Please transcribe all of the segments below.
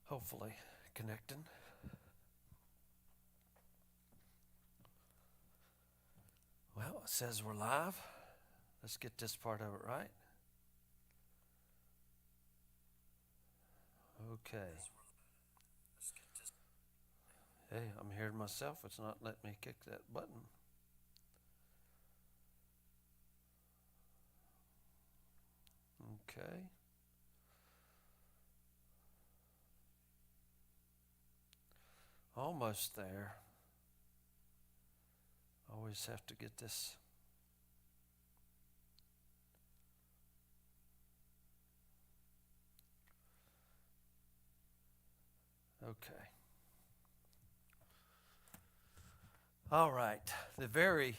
Hopefully connecting. Well, it says we're live. Let's get this part of it right. Okay. Hey, I'm hearing myself. It's not letting me kick that button. Okay. Almost there. Always have to get this. Okay. All right. The very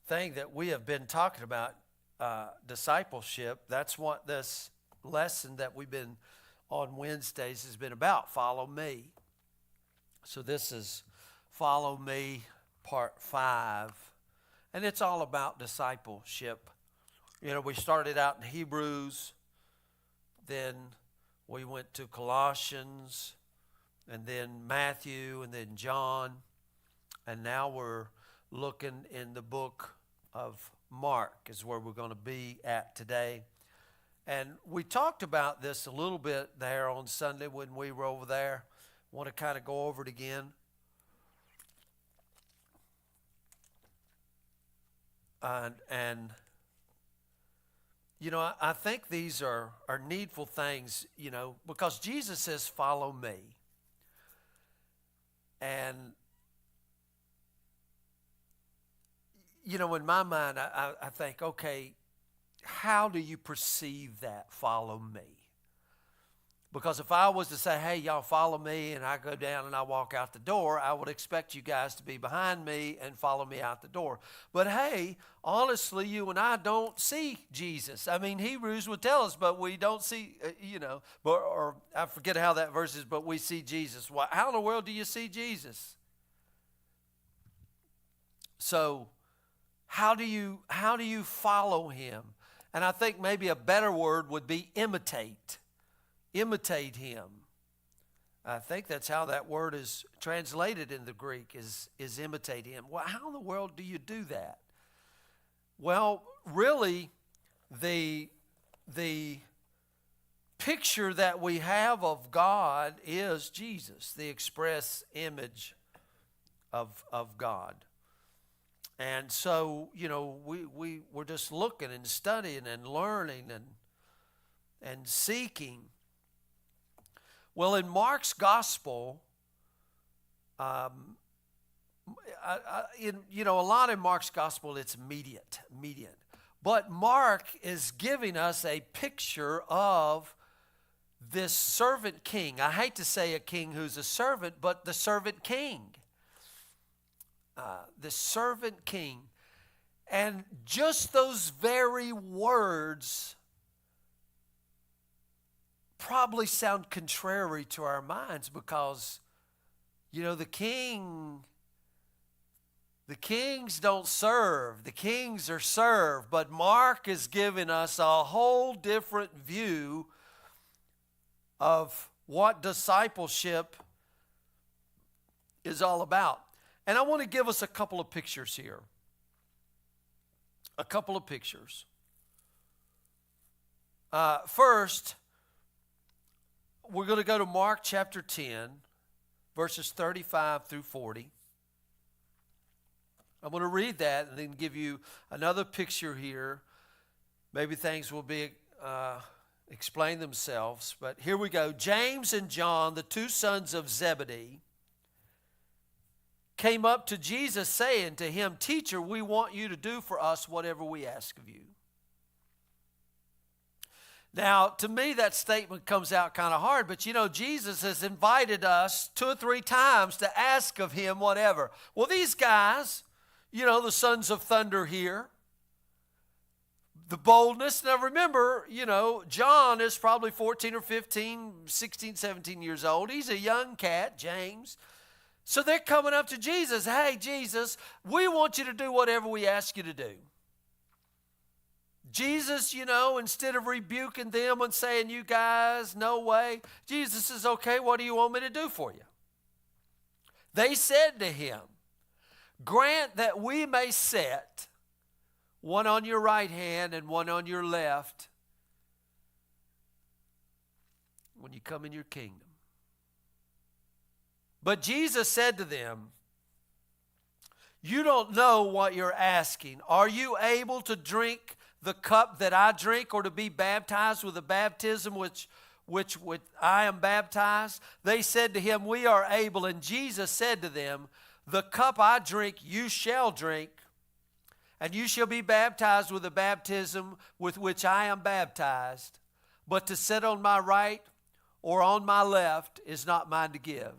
thing that we have been talking about, discipleship, that's what this lesson that we've been on Wednesdays has been about. Follow me. So this is Follow Me Part 5. And it's all about discipleship. You know, we started out in Hebrews, then we went to Colossians, and then Matthew, and then John. And now we're looking in the book of Mark is where we're going to be at today. And we talked about this a little bit there on Sunday when we were over there. Want to kind of go over it again. And you know, I think these are needful things, you know, because Jesus says, follow me. And, you know, in my mind, I think, okay, how do you perceive that, follow me? Because if I was to say, hey, y'all follow me, and I go down and I walk out the door, I would expect you guys to be behind me and follow me out the door. But hey, honestly, you and I don't see Jesus. I mean, Hebrews would tell us, but we don't see, or I forget how that verse is, but we see Jesus. Well, how in the world do you see Jesus? So how do you follow him? And I think maybe a better word would be imitate. Imitate him. I think that's how that word is translated in the Greek, is imitate him. Well, how in the world do you do that? Well, really, the picture that we have of God is Jesus, the express image of God. And so, you know, we're just looking and studying and learning and seeking. Well, in Mark's gospel, a lot in Mark's gospel, it's immediate. But Mark is giving us a picture of this servant king. I hate to say a king who's a servant, but the servant king. The servant king. And just those very words probably sound contrary to our minds because, you know, the kings don't serve. The kings are served. But Mark is giving us a whole different view of what discipleship is all about. And I want to give us a couple of pictures here. A couple of pictures. First, we're going to go to Mark chapter 10, verses 35 through 40. I'm going to read that and then give you another picture here. Maybe things will be explain themselves. But here we go. James and John, the two sons of Zebedee, came up to Jesus saying to him, "Teacher, we want you to do for us whatever we ask of you." Now, to me, that statement comes out kind of hard, but you know, Jesus has invited us 2 or 3 times to ask of him whatever. Well, these guys, you know, the sons of thunder here, the boldness. Now remember, you know, John is probably 14 or 15, 16, 17 years old. He's a young cat, James. So they're coming up to Jesus. Hey, Jesus, we want you to do whatever we ask you to do. Jesus, instead of rebuking them and saying, you guys, no way, Jesus says, okay, what do you want me to do for you? They said to him, grant that we may set one on your right hand and one on your left when you come in your kingdom. But Jesus said to them, you don't know what you're asking. Are you able to drink the cup that I drink, or to be baptized with the baptism which I am baptized? They said to him, we are able. And Jesus said to them, the cup I drink you shall drink, and you shall be baptized with the baptism with which I am baptized. But to sit on my right or on my left is not mine to give,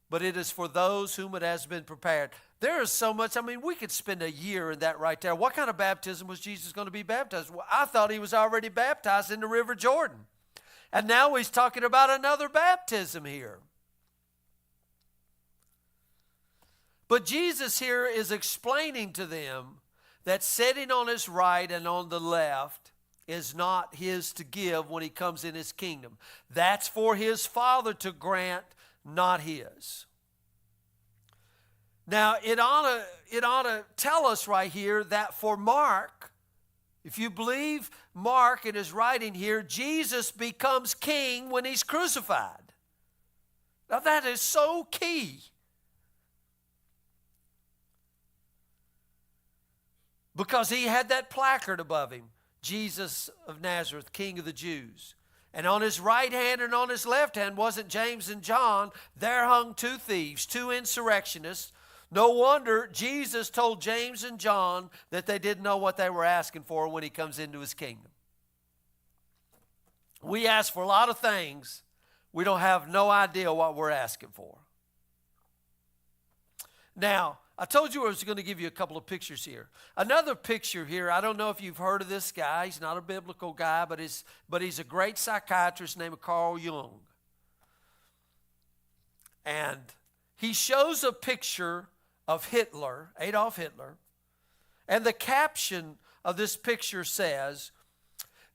but it is for those whom it has been prepared. There is so much. We could spend a year in that right there. What kind of baptism was Jesus going to be baptized? Well, I thought he was already baptized in the River Jordan. And now he's talking about another baptism here. But Jesus here is explaining to them that sitting on his right and on the left is not his to give when he comes in his kingdom. That's for his Father to grant, not his. Now, it ought to tell us right here that for Mark, if you believe Mark in his writing here, Jesus becomes king when he's crucified. Now, that is so key. Because he had that placard above him, Jesus of Nazareth, King of the Jews. And on his right hand and on his left hand wasn't James and John. There hung two thieves, two insurrectionists. No wonder Jesus told James and John that they didn't know what they were asking for when he comes into his kingdom. We ask for a lot of things. We don't have no idea what we're asking for. Now, I told you I was going to give you a couple of pictures here. Another picture here, I don't know if you've heard of this guy. He's not a biblical guy, but he's a great psychiatrist named Carl Jung. And he shows a picture of Hitler, Adolf Hitler, and the caption of this picture says,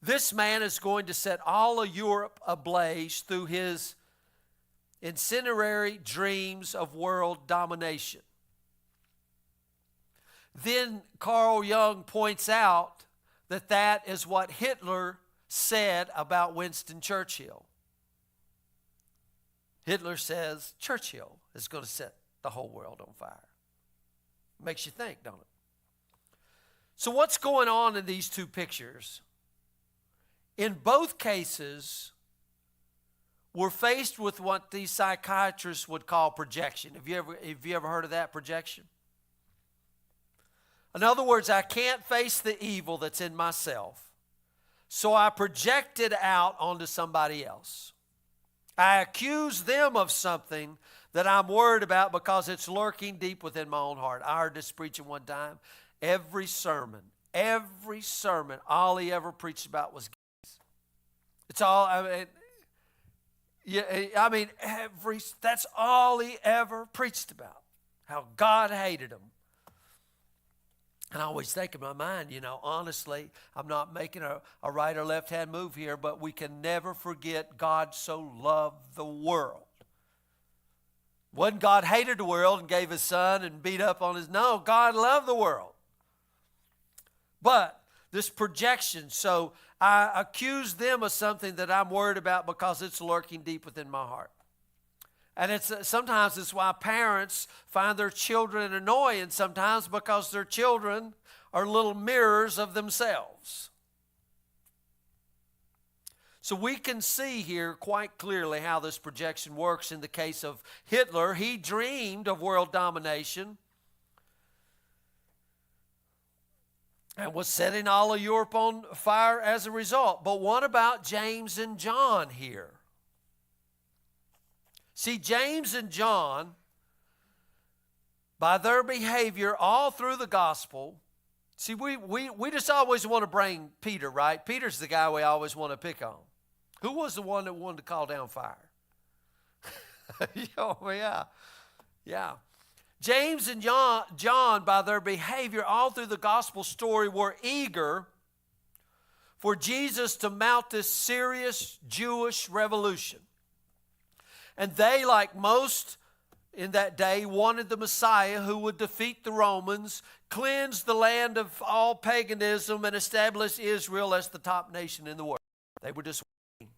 this man is going to set all of Europe ablaze through his incendiary dreams of world domination. Then Carl Jung points out that that is what Hitler said about Winston Churchill. Hitler says Churchill is going to set the whole world on fire. Makes you think, don't it? So what's going on in these two pictures? In both cases, we're faced with what these psychiatrists would call projection. Have you ever heard of that, projection? In other words, I can't face the evil that's in myself, so I project it out onto somebody else. I accuse them of something that I'm worried about because it's lurking deep within my own heart. I heard this preaching one time. Every sermon, all he ever preached about was gays. It's all, that's all he ever preached about, how God hated him. And I always think in my mind, honestly, I'm not making a right or left-hand move here, but we can never forget God so loved the world. Wasn't God hated the world and gave his son and beat up on his... No, God loved the world. But this projection, so I accuse them of something that I'm worried about because it's lurking deep within my heart. And sometimes it's why parents find their children annoying sometimes, because their children are little mirrors of themselves. So we can see here quite clearly how this projection works in the case of Hitler. He dreamed of world domination and was setting all of Europe on fire as a result. But what about James and John here? See, James and John, by their behavior all through the gospel, see, we just always want to bring Peter, right? Peter's the guy we always want to pick on. Who was the one that wanted to call down fire? Yeah. James and John, by their behavior all through the gospel story, were eager for Jesus to mount this serious Jewish revolution. And they, like most in that day, wanted the Messiah who would defeat the Romans, cleanse the land of all paganism, and establish Israel as the top nation in the world. They were just waiting.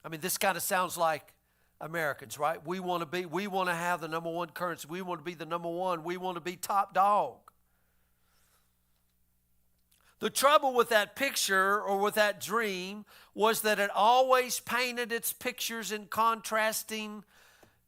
I mean, this kind of sounds like Americans, right? We want to have the number one currency. We want to be the number one. We want to be top dog. The trouble with that picture or with that dream was that it always painted its pictures in contrasting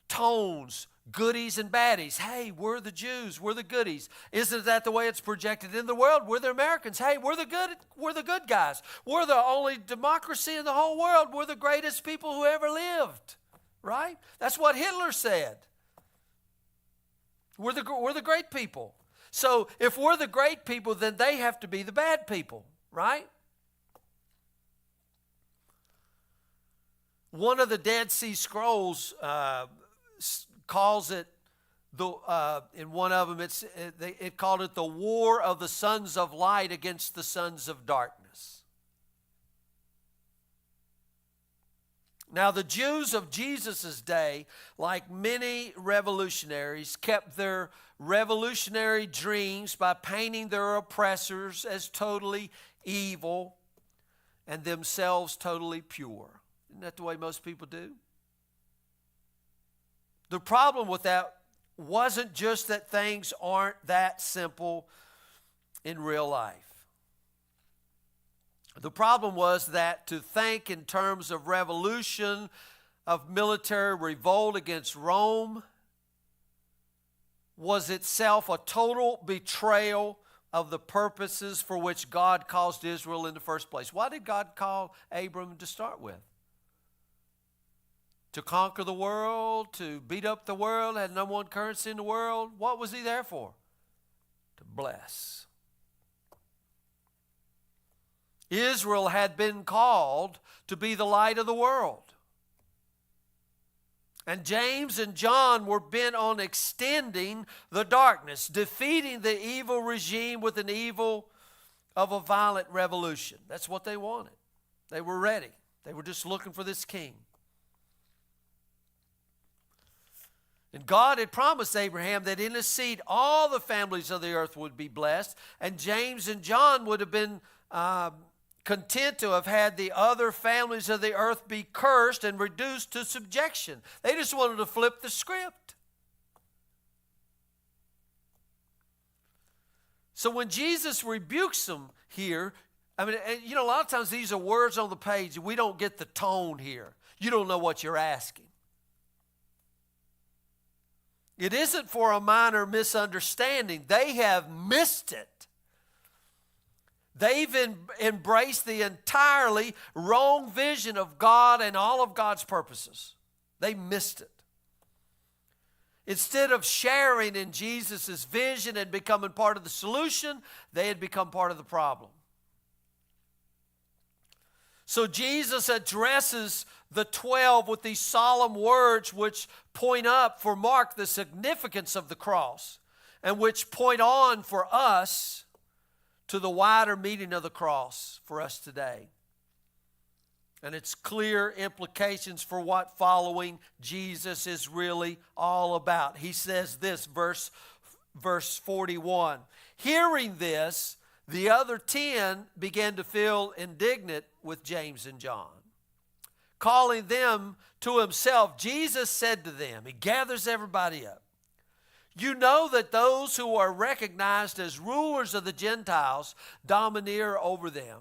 tones, goodies and baddies. Hey, we're the Jews, we're the goodies. Isn't that the way it's projected in the world? We're the Americans. Hey, we're the good guys. We're the only democracy in the whole world. We're the greatest people who ever lived. Right? That's what Hitler said. We're the great people. So if we're the great people, then they have to be the bad people, right? One of the Dead Sea Scrolls calls it, in one of them, it called it the war of the sons of light against the sons of darkness. Now, the Jews of Jesus' day, like many revolutionaries, kept their revolutionary dreams by painting their oppressors as totally evil and themselves totally pure. Isn't that the way most people do? The problem with that wasn't just that things aren't that simple in real life. The problem was that to think in terms of revolution, of military revolt against Rome, was itself a total betrayal of the purposes for which God caused Israel in the first place. Why did God call Abram to start with? To conquer the world, to beat up the world, had number one currency in the world. What was he there for? To bless. Israel had been called to be the light of the world. And James and John were bent on extending the darkness, defeating the evil regime with an evil of a violent revolution. That's what they wanted. They were ready. They were just looking for this king. And God had promised Abraham that in his seed all the families of the earth would be blessed. And James and John would have been content to have had the other families of the earth be cursed and reduced to subjection. They just wanted to flip the script. So when Jesus rebukes them here, I mean, you know, a lot of times these are words on the page. We don't get the tone here. You don't know what you're asking. It isn't for a minor misunderstanding. They have missed it. They've embraced the entirely wrong vision of God and all of God's purposes. They missed it. Instead of sharing in Jesus' vision and becoming part of the solution, they had become part of the problem. So Jesus addresses the 12 with these solemn words which point up for Mark the significance of the cross and which point on for us to the wider meaning of the cross for us today. And its clear implications for what following Jesus is really all about. He says this, verse 41. Hearing this, the other 10 began to feel indignant with James and John. Calling them to himself, Jesus said to them, he gathers everybody up, you know that those who are recognized as rulers of the Gentiles domineer over them.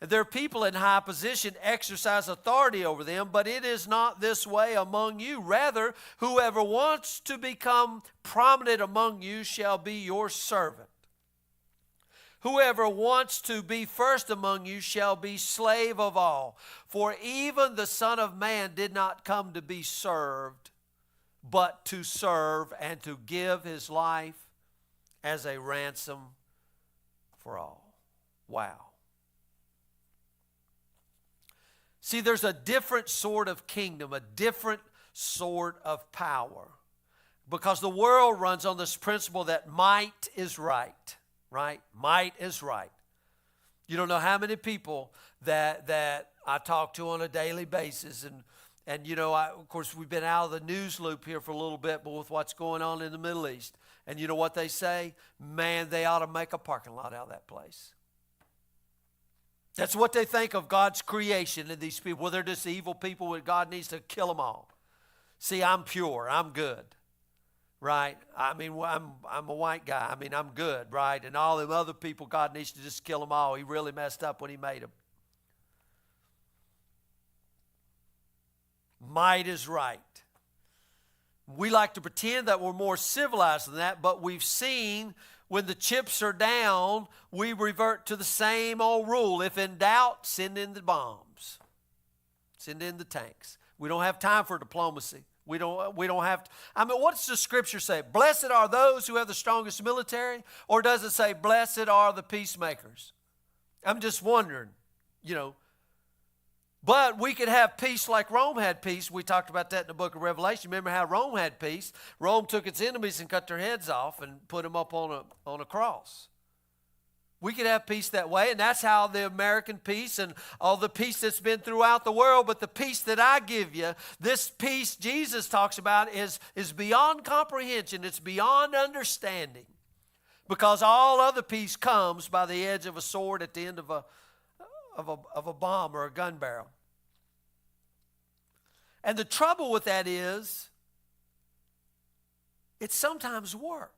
And their people in high position exercise authority over them, but it is not this way among you. Rather, whoever wants to become prominent among you shall be your servant. Whoever wants to be first among you shall be slave of all. For even the Son of Man did not come to be served, but to serve and to give his life as a ransom for all. Wow. See, there's a different sort of kingdom, a different sort of power. Because the world runs on this principle that might is right, right? Might is right. You don't know how many people that I talk to on a daily basis. And you know, of course, we've been out of the news loop here for a little bit, but with what's going on in the Middle East. And you know what they say? Man, they ought to make a parking lot out of that place. That's what they think of God's creation and these people. Well, they're just evil people and God needs to kill them all. See, I'm pure. I'm good. Right? I mean, I'm a white guy. I mean, I'm good, right? And all them other people, God needs to just kill them all. He really messed up when he made them. Might is right. We like to pretend that we're more civilized than that, but we've seen when the chips are down, we revert to the same old rule. If in doubt, send in the bombs. Send in the tanks. We don't have time for diplomacy. We don't have to. I mean, what's the scripture say? Blessed are those who have the strongest military? Or does it say, blessed are the peacemakers? I'm just wondering, you know. But we could have peace like Rome had peace. We talked about that in the book of Revelation. Remember how Rome had peace? Rome took its enemies and cut their heads off and put them up on a cross. We could have peace that way, and that's how the American peace and all the peace that's been throughout the world. But the peace that I give you, this peace Jesus talks about is beyond comprehension. It's beyond understanding. Because all other peace comes by the edge of a sword at the end of a bomb or a gun barrel. And the trouble with that is, it sometimes works.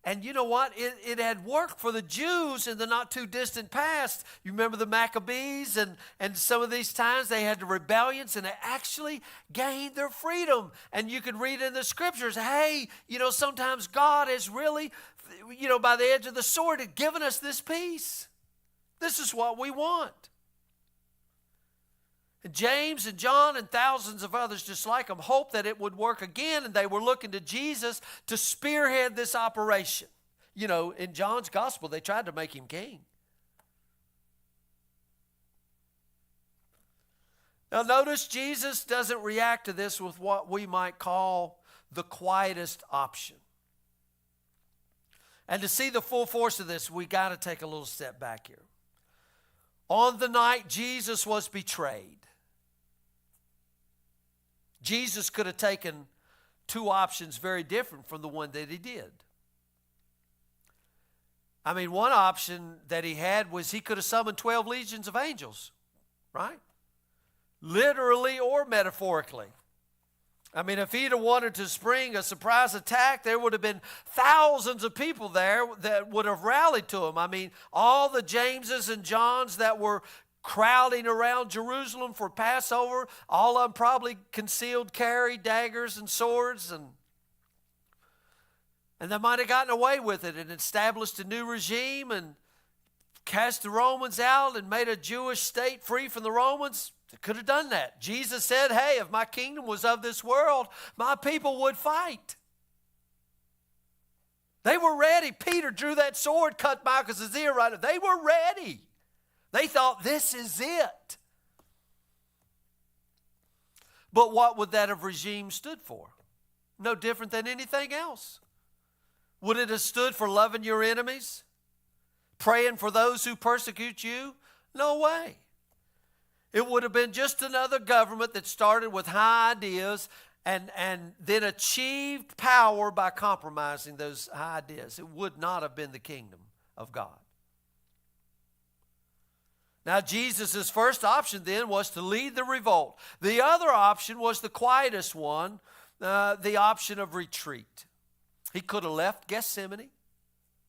And you know what? It had worked for the Jews in the not too distant past. You remember the Maccabees and some of these times they had the rebellions and they actually gained their freedom. And you can read in the scriptures, hey, you know, sometimes God has really, you know, by the edge of the sword had given us this peace. This is what we want. And James and John and thousands of others just like them hoped that it would work again, and they were looking to Jesus to spearhead this operation. You know, in John's gospel, they tried to make him king. Now notice Jesus doesn't react to this with what we might call the quietest option. And to see the full force of this, we got to take a little step back here. On the night Jesus was betrayed, Jesus could have taken two options very different from the one that he did. I mean, one option that he had was he could have summoned 12 legions of angels, right? Literally or metaphorically. I mean, if he'd have wanted to spring a surprise attack, there would have been thousands of people there that would have rallied to him. I mean, all the Jameses and Johns that were crowding around Jerusalem for Passover, all of them probably concealed carry daggers and swords, and they might have gotten away with it and established a new regime and cast the Romans out and made a Jewish state free from the Romans. They could have done that. Jesus said, hey, if my kingdom was of this world, my people would fight. They were ready. Peter drew that sword, cut Malchus' ear right off. They were ready. They thought, this is it. But what would that have regime stood for? No different than anything else. Would it have stood for loving your enemies? Praying for those who persecute you? No way. It would have been just another government that started with high ideas and then achieved power by compromising those high ideas. It would not have been the kingdom of God. Now, Jesus' first option then was to lead the revolt. The other option was the quietest one, the option of retreat. He could have left Gethsemane,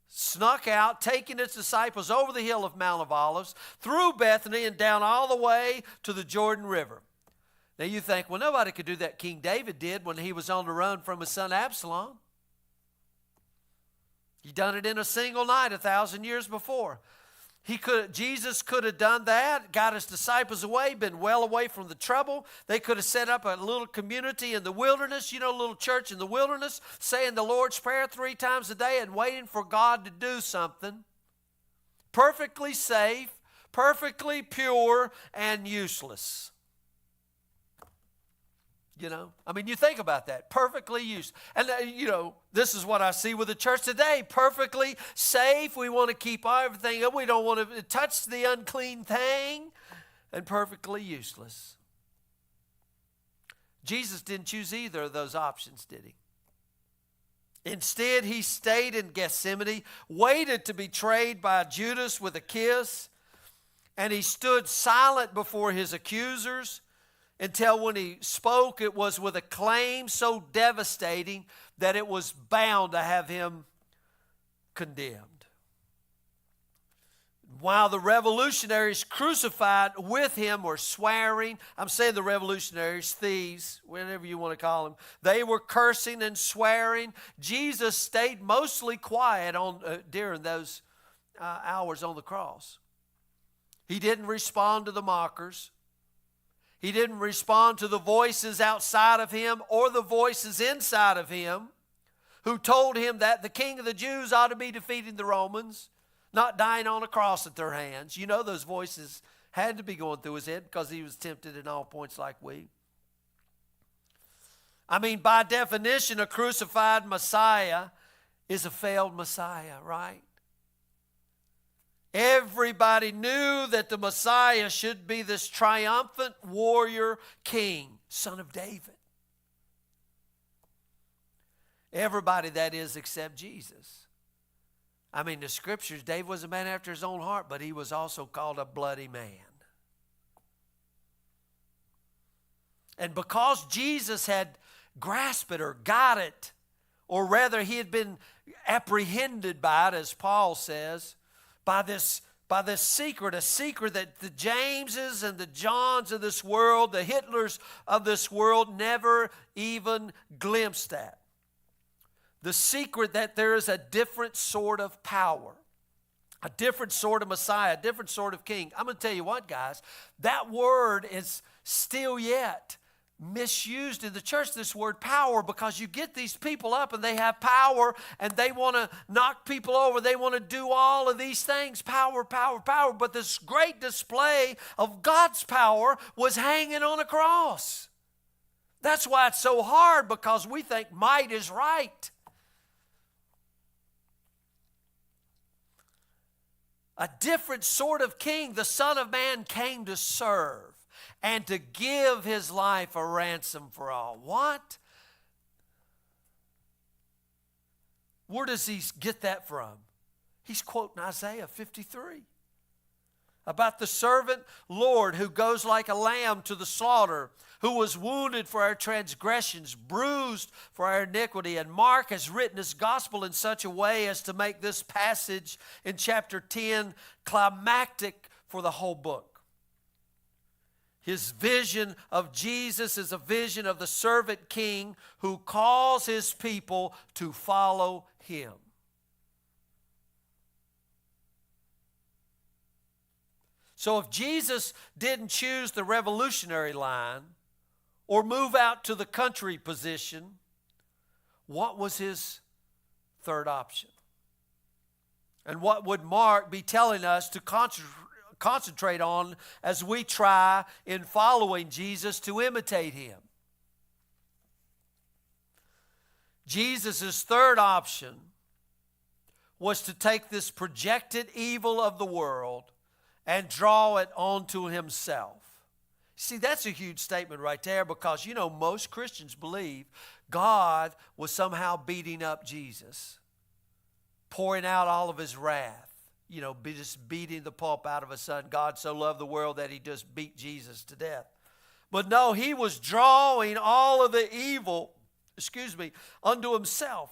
snuck out, taking his disciples over the hill of Mount of Olives, through Bethany and down all the way to the Jordan River. Now you think, well, nobody could do that King David did when he was on the run from his son Absalom. He done it in a single night 1,000 years before. Jesus could have done that, got his disciples away, been well away from the trouble. They could have set up a little community in the wilderness, you know, a little church in the wilderness, saying the Lord's Prayer 3 times a day and waiting for God to do something. Perfectly safe, perfectly pure, and useless. You know, I mean, you think about that. Perfectly used. And, this is what I see with the church today. Perfectly safe. We want to keep everything up. We don't want to touch the unclean thing. And perfectly useless. Jesus didn't choose either of those options, did he? Instead, he stayed in Gethsemane, waited to be betrayed by Judas with a kiss, and he stood silent before his accusers until when he spoke, it was with a claim so devastating that it was bound to have him condemned. While the revolutionaries crucified with him were swearing, I'm saying the revolutionaries, thieves, whatever you want to call them, they were cursing and swearing. Jesus stayed mostly quiet during those hours on the cross. He didn't respond to the mockers. He didn't respond to the voices outside of him or the voices inside of him who told him that the King of the Jews ought to be defeating the Romans, not dying on a cross at their hands. You know those voices had to be going through his head because he was tempted in all points like we. I mean, by definition, a crucified Messiah is a failed Messiah, right? Everybody knew that the Messiah should be this triumphant warrior king, son of David. Everybody, that is, except Jesus. I mean, the scriptures, David was a man after his own heart, but he was also called a bloody man. And because Jesus had grasped it or got it, or rather he had been apprehended by it, as Paul says, by this secret, a secret that the Jameses and the Johns of this world, the Hitlers of this world never even glimpsed at. The secret that there is a different sort of power, a different sort of Messiah, a different sort of king. I'm going to tell you what, guys, that word is still yet misused in the church, this word power, because you get these people up and they have power and they want to knock people over. They want to do all of these things, power, power, power. But this great display of God's power was hanging on a cross. That's why it's so hard, because we think might is right. A different sort of king, the Son of Man, came to serve and to give his life a ransom for all. What? Where does he get that from? He's quoting Isaiah 53 about the servant Lord who goes like a lamb to the slaughter, who was wounded for our transgressions, bruised for our iniquity. And Mark has written his gospel in such a way as to make this passage in chapter 10 climactic for the whole book. His vision of Jesus is a vision of the servant king who calls his people to follow him. So if Jesus didn't choose the revolutionary line or move out to the country position, what was his third option? And what would Mark be telling us to concentrate on as we try in following Jesus to imitate him? Jesus' third option was to take this projected evil of the world and draw it onto himself. See, that's a huge statement right there, because, most Christians believe God was somehow beating up Jesus, pouring out all of his wrath, just beating the pulp out of his son. God so loved the world that he just beat Jesus to death. But no, he was drawing all of the evil, unto himself.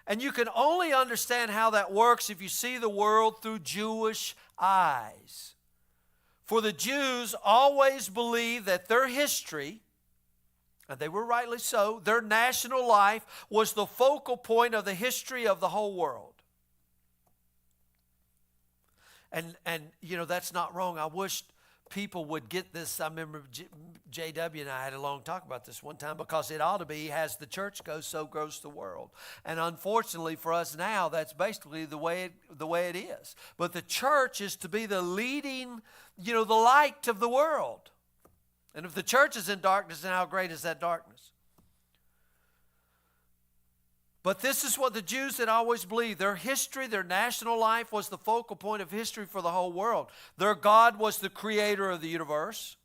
And you can only understand how that works if you see the world through Jewish eyes. For the Jews always believed that their history, and they were rightly so, their national life was the focal point of the history of the whole world. And that's not wrong. I wish people would get this. I remember J.W. and I had a long talk about this one time, because it ought to be, as the church goes, so goes the world. And unfortunately for us now, that's basically the way it is. But the church is to be the leading, the light of the world. And if the church is in darkness, then how great is that darkness? But this is what the Jews had always believed. Their history, their national life was the focal point of history for the whole world. Their God was the creator of the universe.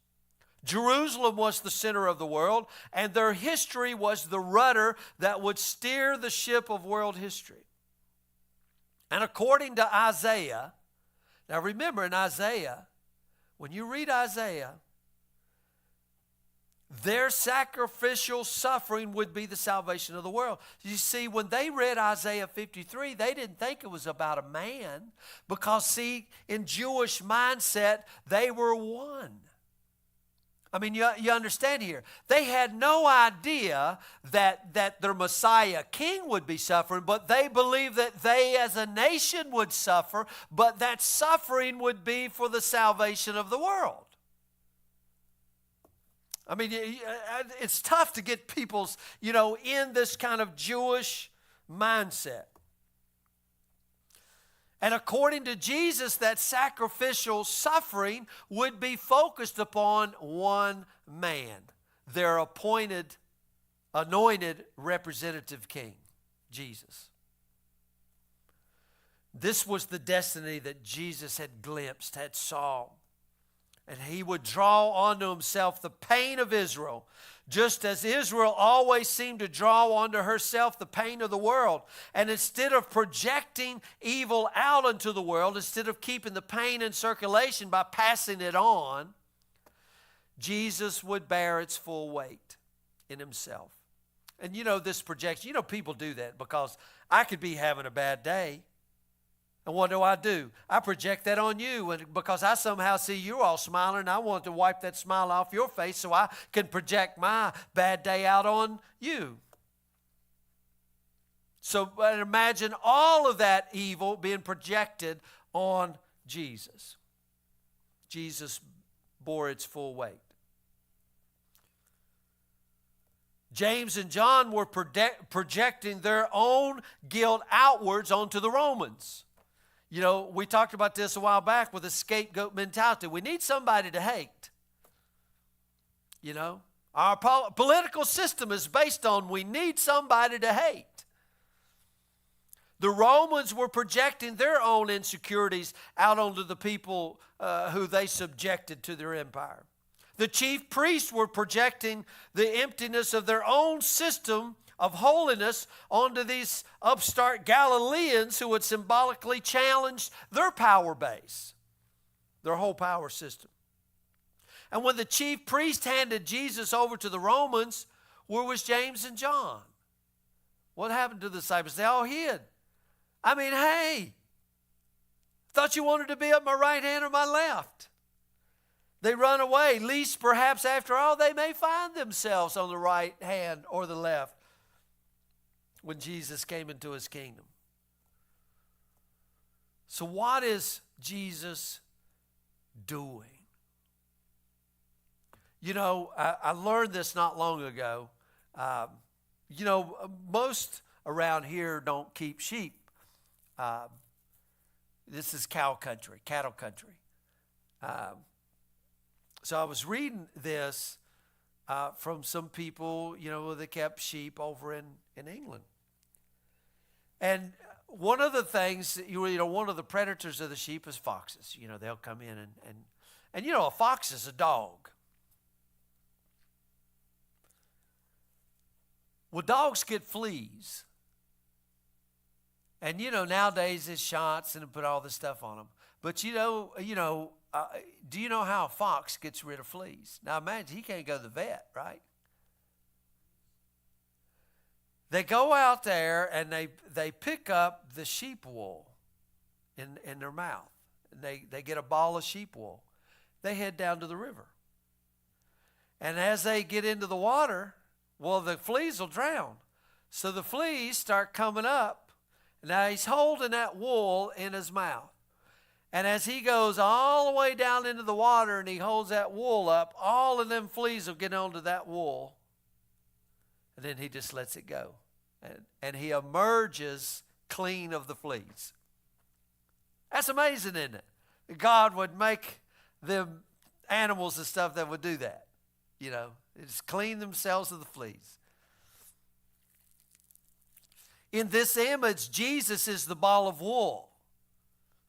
Jerusalem was the center of the world. And their history was the rudder that would steer the ship of world history. And according to Isaiah, now remember in Isaiah, when you read Isaiah, their sacrificial suffering would be the salvation of the world. You see, when they read Isaiah 53, they didn't think it was about a man because, see, in Jewish mindset, they were one. I mean, you understand here. They had no idea that their Messiah king would be suffering, but they believed that they as a nation would suffer, but that suffering would be for the salvation of the world. I mean, it's tough to get people's, in this kind of Jewish mindset. And according to Jesus, that sacrificial suffering would be focused upon one man, their anointed representative king, Jesus. This was the destiny that Jesus had glimpsed, had saw. And he would draw onto himself the pain of Israel, just as Israel always seemed to draw onto herself the pain of the world. And instead of projecting evil out into the world, instead of keeping the pain in circulation by passing it on, Jesus would bear its full weight in himself. And this projection, people do that because I could be having a bad day. And what do? I project that on you, and because I somehow see you all smiling, and I want to wipe that smile off your face so I can project my bad day out on you. So imagine all of that evil being projected on Jesus. Jesus bore its full weight. James and John were projecting their own guilt outwards onto the Romans. We talked about this a while back with the scapegoat mentality. We need somebody to hate. Our political system is based on we need somebody to hate. The Romans were projecting their own insecurities out onto the people who they subjected to their empire. The chief priests were projecting the emptiness of their own system of holiness onto these upstart Galileans who had symbolically challenged their power base, their whole power system. And when the chief priest handed Jesus over to the Romans, where was James and John? What happened to the disciples? They all hid. I mean, hey, thought you wanted to be at my right hand or my left. They run away, lest perhaps after all they may find themselves on the right hand or the left when Jesus came into his kingdom. So what is Jesus doing? I learned this not long ago. Most around here don't keep sheep. This is cattle country. So I was reading this from some people, that kept sheep over in England. And one of the things, one of the predators of the sheep is foxes. They'll come in and a fox is a dog. Well, dogs get fleas. And, nowadays it's shots and put all this stuff on them. But, do you know how a fox gets rid of fleas? Now, imagine he can't go to the vet, right? They go out there and they pick up the sheep wool in their mouth. They get a ball of sheep wool. They head down to the river. And as they get into the water, the fleas will drown. So the fleas start coming up. Now he's holding that wool in his mouth. And as he goes all the way down into the water and he holds that wool up, all of them fleas will get onto that wool. And then he just lets it go. And he emerges clean of the fleas. That's amazing, isn't it? God would make them animals and stuff that would do that. They just clean themselves of the fleas. In this image, Jesus is the ball of wool.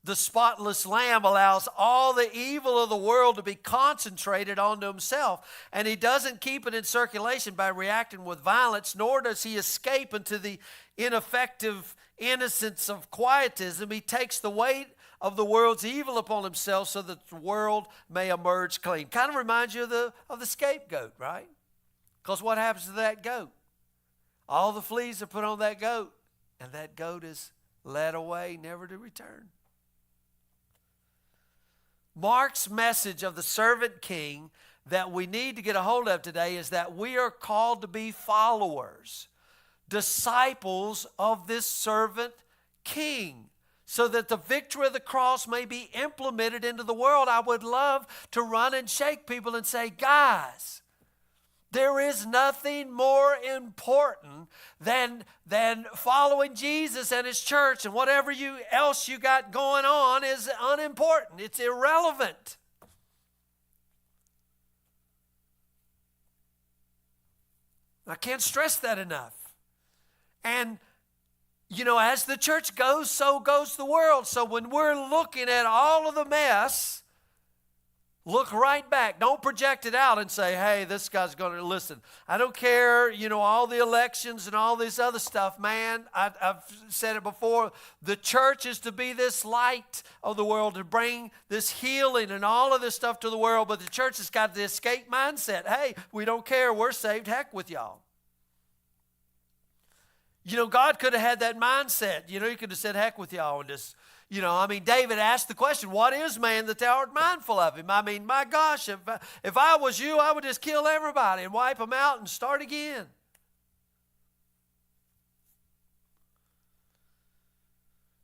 The spotless lamb allows all the evil of the world to be concentrated onto himself. And he doesn't keep it in circulation by reacting with violence, nor does he escape into the ineffective innocence of quietism. He takes the weight of the world's evil upon himself so that the world may emerge clean. Kind of reminds you of the scapegoat, right? Because what happens to that goat? All the fleas are put on that goat, and that goat is led away, never to return. Mark's message of the servant king that we need to get a hold of today is that we are called to be followers, disciples of this servant king, so that the victory of the cross may be implemented into the world. I would love to run and shake people and say, guys, there is nothing more important than following Jesus and his church, and whatever else you got going on is unimportant. It's irrelevant. I can't stress that enough. And, as the church goes, so goes the world. So when we're looking at all of the mess, look right back. Don't project it out and say, hey, this guy's going to listen. I don't care, all the elections and all this other stuff, man. I've said it before. The church is to be this light of the world, to bring this healing and all of this stuff to the world. But the church has got the escape mindset. Hey, we don't care. We're saved. Heck with y'all. God could have had that mindset. He could have said, heck with y'all, and just, David asked the question, what is man that thou art mindful of him? My gosh, if I was you, I would just kill everybody and wipe them out and start again.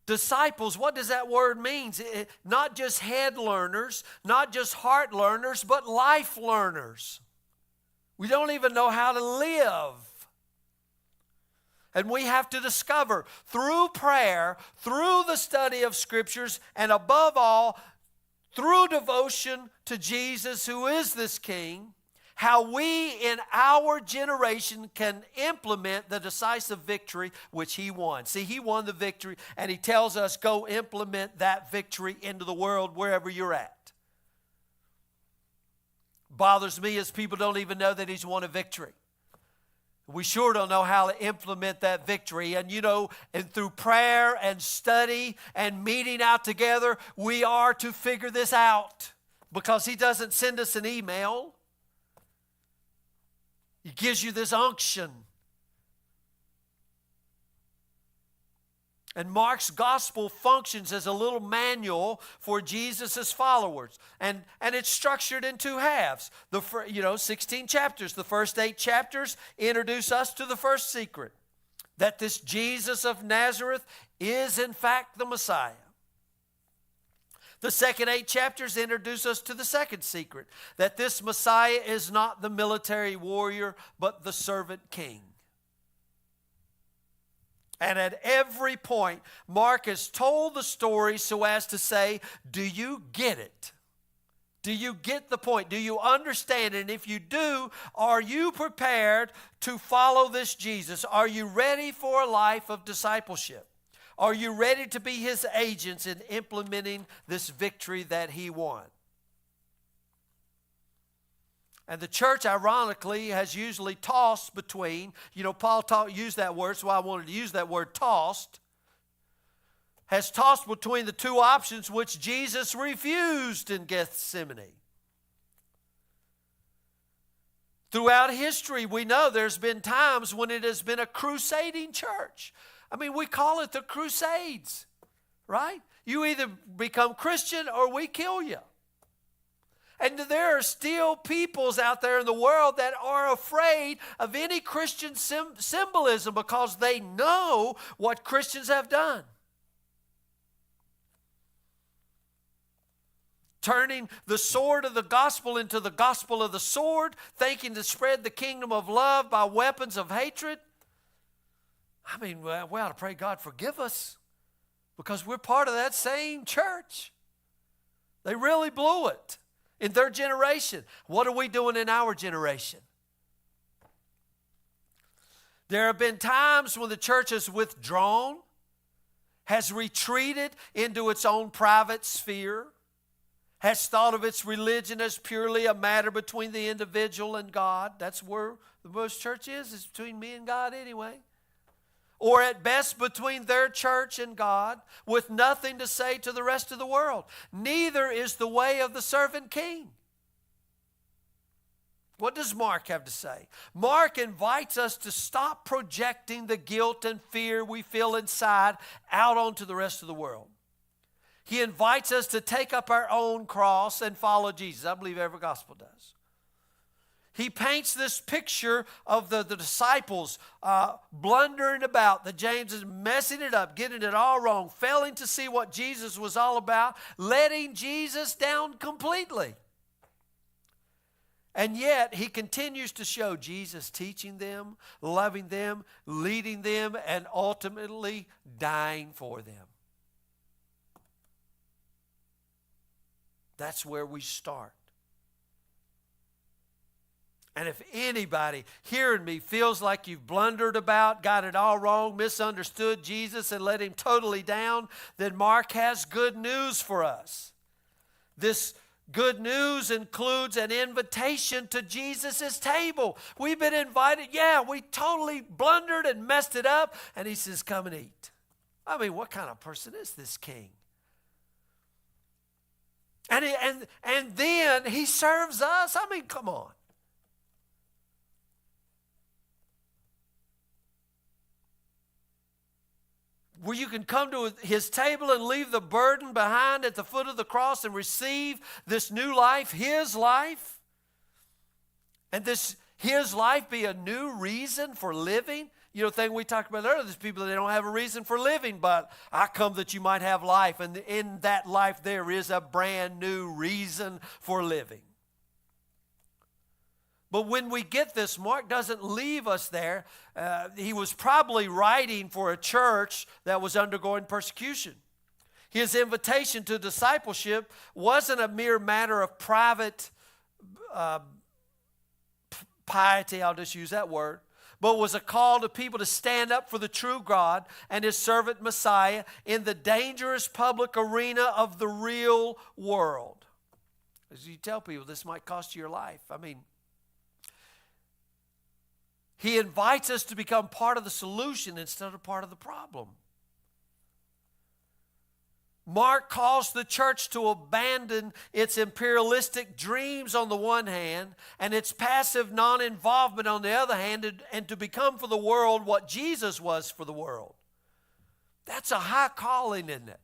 Disciples, what does that word mean? Not just head learners, not just heart learners, but life learners. We don't even know how to live. And we have to discover through prayer, through the study of scriptures, and above all, through devotion to Jesus, who is this King, how we in our generation can implement the decisive victory which he won. See, he won the victory, and he tells us, go implement that victory into the world wherever you're at. Bothers me as people don't even know that he's won a victory. We sure don't know how to implement that victory. And and through prayer and study and meeting out together, we are to figure this out, because he doesn't send us an email. He gives you this unction. And Mark's gospel functions as a little manual for Jesus' followers. And it's structured in two halves. 16 chapters. The first 8 chapters introduce us to the first secret, that this Jesus of Nazareth is in fact the Messiah. The second 8 chapters introduce us to the second secret, that this Messiah is not the military warrior, but the servant king. And at every point, Mark has told the story so as to say, do you get it? Do you get the point? Do you understand it? And if you do, are you prepared to follow this Jesus? Are you ready for a life of discipleship? Are you ready to be his agents in implementing this victory that he won? And the church, ironically, has usually tossed between, Paul used that word, so I wanted to use that word, tossed, has tossed between the two options which Jesus refused in Gethsemane. Throughout history, we know there's been times when it has been a crusading church. We call it the Crusades, right? You either become Christian or we kill you. And there are still peoples out there in the world that are afraid of any Christian symbolism because they know what Christians have done. Turning the sword of the gospel into the gospel of the sword, thinking to spread the kingdom of love by weapons of hatred. We ought to pray God forgive us, because we're part of that same church. They really blew it. in their generation. What are we doing in our generation? There have been times when the church has withdrawn, has retreated into its own private sphere, has thought of its religion as purely a matter between the individual and God. That's where the most church is between me and God anyway. Or at best between their church and God, with nothing to say to the rest of the world. Neither is the way of the servant king. What does Mark have to say? Mark invites us to stop projecting the guilt and fear we feel inside out onto the rest of the world. He invites us to take up our own cross and follow Jesus. I believe every gospel does. He paints this picture of the disciples blundering about, that James is messing it up, getting it all wrong, failing to see what Jesus was all about, letting Jesus down completely. And yet, he continues to show Jesus teaching them, loving them, leading them, and ultimately dying for them. That's where we start. And if anybody hearing me feels like you've blundered about, got it all wrong, misunderstood Jesus and let him totally down, then Mark has good news for us. This good news includes an invitation to Jesus' table. We've been invited. Yeah, we totally blundered and messed it up. And he says, come and eat. I mean, what kind of person is this king? And then he serves us. I mean, come on. Where you can come to his table and leave the burden behind at the foot of the cross and receive this new life, his life. And this his life be a new reason for living. You know, the thing we talked about earlier, there's people that don't have a reason for living, but I come that you might have life. And in that life there is a brand new reason for living. But when we get this, Mark doesn't leave us there. He was probably writing for a church that was undergoing persecution. His invitation to discipleship wasn't a mere matter of private piety, I'll just use that word, but was a call to people to stand up for the true God and his servant Messiah in the dangerous public arena of the real world. As you tell people, this might cost you your life. I mean, he invites us to become part of the solution instead of part of the problem. Mark calls the church to abandon its imperialistic dreams on the one hand and its passive non-involvement on the other hand, and to become for the world what Jesus was for the world. That's a high calling, isn't it?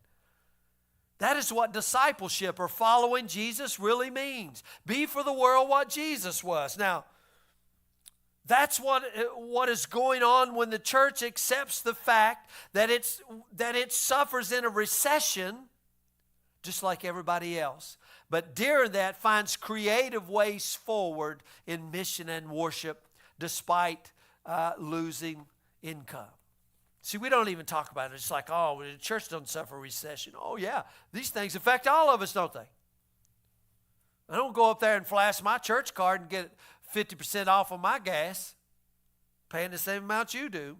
That is what discipleship or following Jesus really means. Be for the world what Jesus was. Now, that's what is going on when the church accepts the fact that it suffers in a recession just like everybody else. But during that finds creative ways forward in mission and worship despite losing income. See, we don't even talk about it. It's like, oh, the church doesn't suffer a recession. Oh, yeah, these things affect all of us, don't they? I don't go up there and flash my church card and get 50% off of my gas, paying the same amount you do.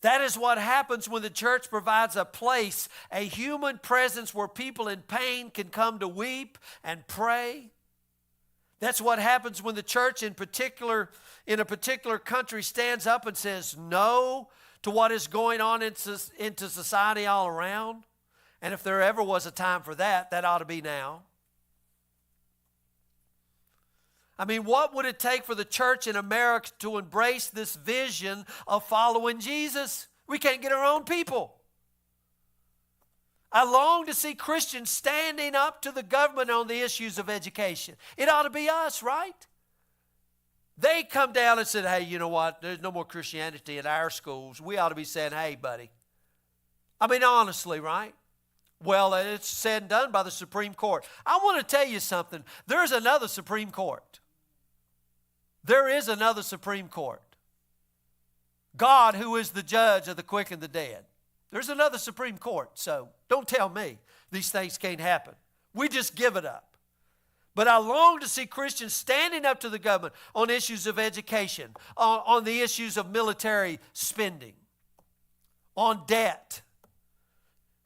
That is what happens when the church provides a place, a human presence where people in pain can come to weep and pray. That's what happens when the church in a particular country stands up and says no to what is going on into society all around. And if there ever was a time for that, that ought to be now. I mean, what would it take for the church in America to embrace this vision of following Jesus? We can't get our own people. I long to see Christians standing up to the government on the issues of education. It ought to be us, right? They come down and said, hey, you know what? There's no more Christianity in our schools. We ought to be saying, hey, buddy. I mean, honestly, right? Well, it's said and done by the Supreme Court. I want to tell you something. There's another Supreme Court. There is another Supreme Court. God, who is the judge of the quick and the dead. There's another Supreme Court, so don't tell me these things can't happen. We just give it up. But I long to see Christians standing up to the government on issues of education, on the issues of military spending, on debt,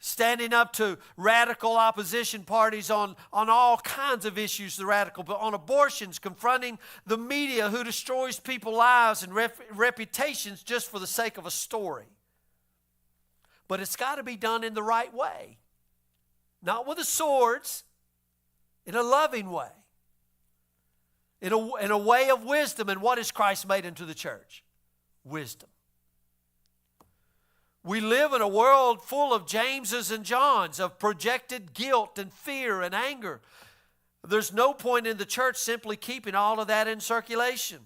standing up to radical opposition parties on all kinds of issues, the radical, but on abortions, confronting the media who destroys people's lives and reputations just for the sake of a story. But it's got to be done in the right way. Not with the swords, in a loving way. In a way of wisdom. And what has Christ made into the church? Wisdom. We live in a world full of Jameses and Johns, of projected guilt and fear and anger. There's no point in the church simply keeping all of that in circulation.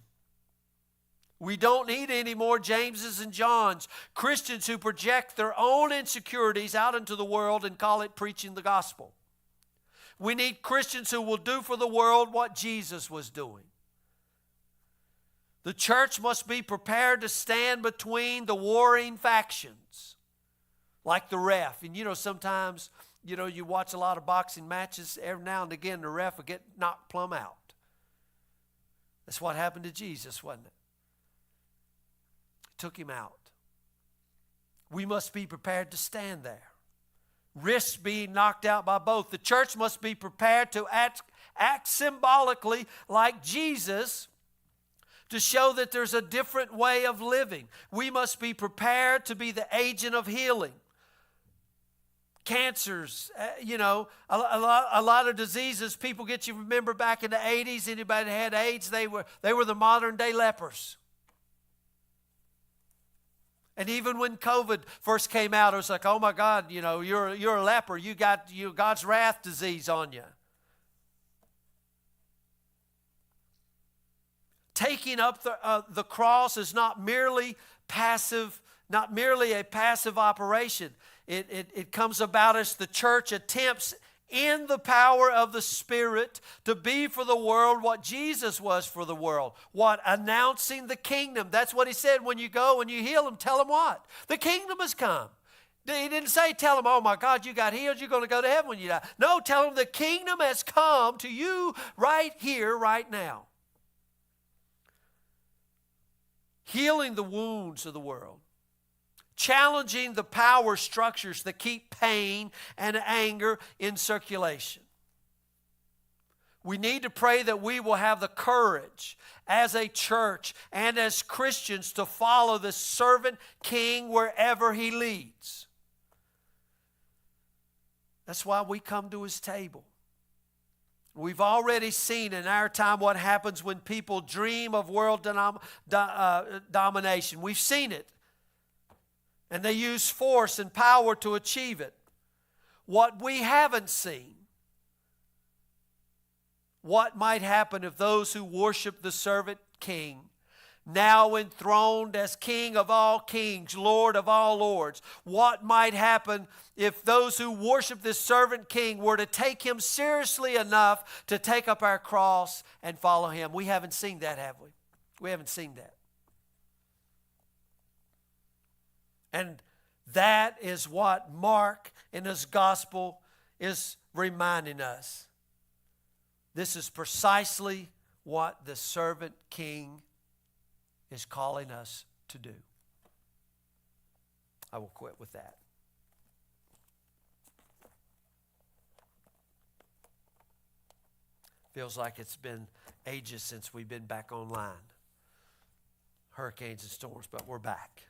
We don't need any more Jameses and Johns, Christians who project their own insecurities out into the world and call it preaching the gospel. We need Christians who will do for the world what Jesus was doing. The church must be prepared to stand between the warring factions, like the ref. And sometimes, you watch a lot of boxing matches, every now and again the ref will get knocked plumb out. That's what happened to Jesus, wasn't it? Took him out. We must be prepared to stand there. Risk being knocked out by both. The church must be prepared to act symbolically like Jesus to show that there's a different way of living. We must be prepared to be the agent of healing. Cancers, a lot of diseases people get, you remember back in the 80s, anybody that had AIDS, they were the modern day lepers. And even when COVID first came out, it was like, oh my God, you're a leper. You got God's wrath disease on you. Taking up the cross is not merely a passive operation. It comes about as the church attempts in the power of the Spirit to be for the world what Jesus was for the world. What? Announcing the kingdom. That's what he said. When you go and you heal them, tell them what? The kingdom has come. He didn't say tell them, oh my God, you got healed, you're going to go to heaven when you die. No, tell them the kingdom has come to you right here, right now. Healing the wounds of the world. Challenging the power structures that keep pain and anger in circulation. We need to pray that we will have the courage as a church and as Christians to follow the servant king wherever he leads. That's why we come to his table. We've already seen in our time what happens when people dream of world domination. We've seen it. And they use force and power to achieve it. What we haven't seen, what might happen if those who worship the servant king, now enthroned as King of all kings, Lord of all lords, what might happen if those who worship this servant king were to take him seriously enough to take up our cross and follow him? We haven't seen that, have we? We haven't seen that. And that is what Mark in his gospel is reminding us. This is precisely what the servant king is calling us to do. I will quit with that. Feels like it's been ages since we've been back online. Hurricanes and storms, but we're back.